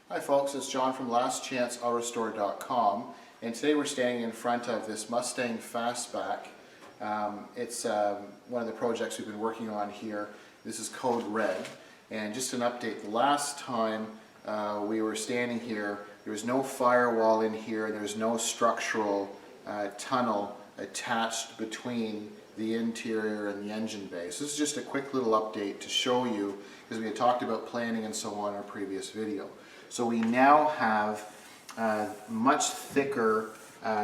Hi folks, it's John from lastchanceautorestore.com, and today we're standing in front of this Mustang Fastback. It's one of the projects we've been working on here. This is code red, and just an update, the last time we were standing here, there was no firewall in here, there's no structural tunnel attached between the interior and the engine bay. So this is just a quick little update to show you, because we had talked about planning and so on in our previous video. So we now have much thicker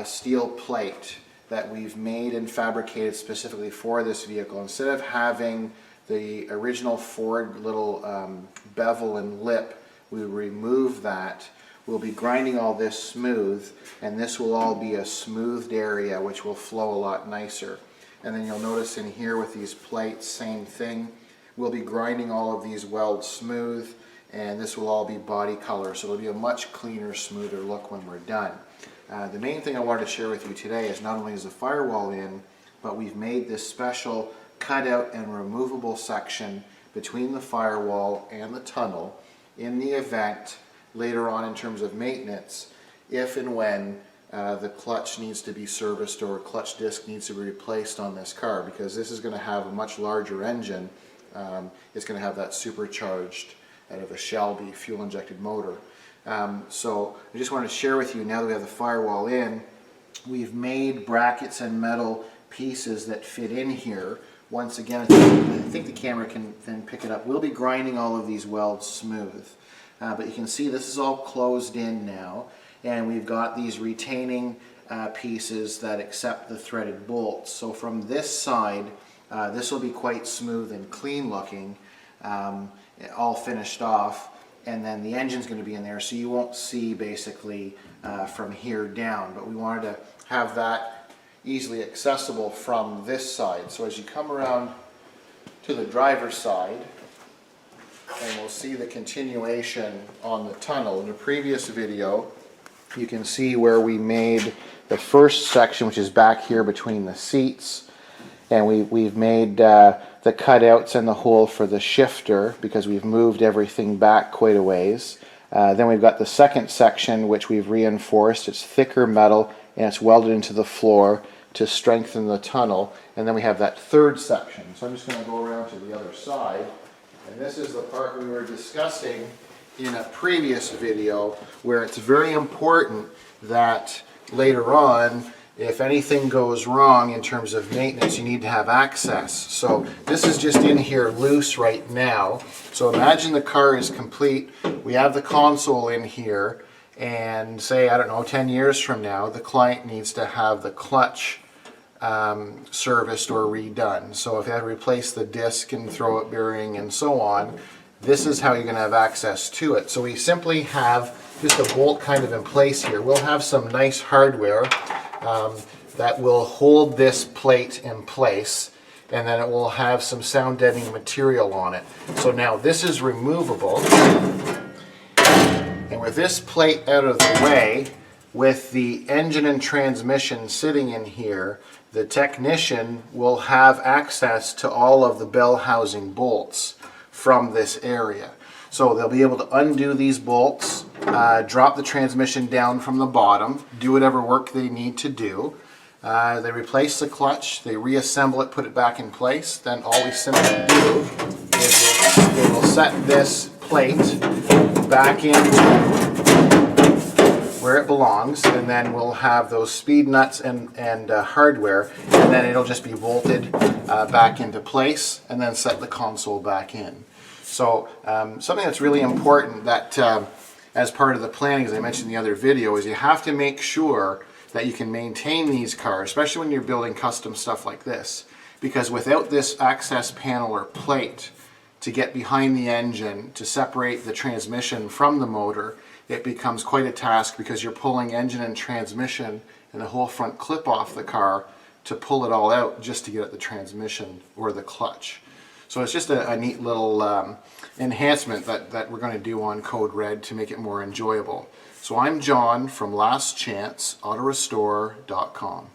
steel plate that we've made and fabricated specifically for this vehicle. Instead of having the original Ford little bevel and lip, we remove that. We'll be grinding all this smooth, and this will all be a smoothed area which will flow a lot nicer. And then you'll notice in here with these plates, same thing. We'll be grinding all of these welds smooth, and this will all be body color, so it'll be a much cleaner, smoother look when we're done. The main thing I wanted to share with you today is not only is the firewall in, but we've made this special cutout and removable section between the firewall and the tunnel in the event later on in terms of maintenance, if and when the clutch needs to be serviced or a clutch disc needs to be replaced on this car, because this is going to have a much larger engine. It's going to have that supercharged out of a Shelby fuel injected motor. So I just wanted to share with you, now that we have the firewall in, we've made brackets and metal pieces that fit in here. Once again, I think the camera can then pick it up. We'll be grinding all of these welds smooth. But you can see this is all closed in now, and we've got these retaining pieces that accept the threaded bolts. So from this side, this will be quite smooth and clean looking, all finished off, and then the engine's going to be in there, so you won't see basically from here down. But we wanted to have that easily accessible from this side. So as you come around to the driver's side, and we'll see the continuation on the tunnel. In the previous video, you can see where we made the first section, which is back here between the seats, and we've made the cutouts and the hole for the shifter, because we've moved everything back quite a ways. Then we've got the second section, which we've reinforced. It's thicker metal, and it's welded into the floor to strengthen the tunnel. And then we have that third section. So I'm just going to go around to the other side. And this is the part we were discussing in a previous video, where it's very important that later on, if anything goes wrong in terms of maintenance, you need to have access. So this is just in here loose right now. So imagine the car is complete, we have the console in here, and say, I don't know, 10 years from now, the client needs to have the clutch serviced or redone. So if you have to replace the disc and throw it bearing and so on, this is how you're going to have access to it. So we simply have just a bolt kind of in place here. We'll have some nice hardware that will hold this plate in place, and then it will have some sound deadening material on it. So now this is removable, and with this plate out of the way, with the engine and transmission sitting in here, the technician will have access to all of the bell housing bolts from this area. So they'll be able to undo these bolts, drop the transmission down from the bottom, do whatever work they need to do. They replace the clutch, they reassemble it, put it back in place. Then all we simply do is they will set this plate back in where it belongs, and then we'll have those speed nuts and hardware, and then it'll just be bolted back into place, and then set the console back in. So something that's really important that as part of the planning, as I mentioned in the other video, is you have to make sure that you can maintain these cars, especially when you're building custom stuff like this, because without this access panel or plate to get behind the engine to separate the transmission from the motor, it becomes quite a task, because you're pulling engine and transmission and the whole front clip off the car to pull it all out just to get at the transmission or the clutch. So it's just a neat little enhancement that we're going to do on Code Red to make it more enjoyable. So I'm John from lastchanceautorestore.com.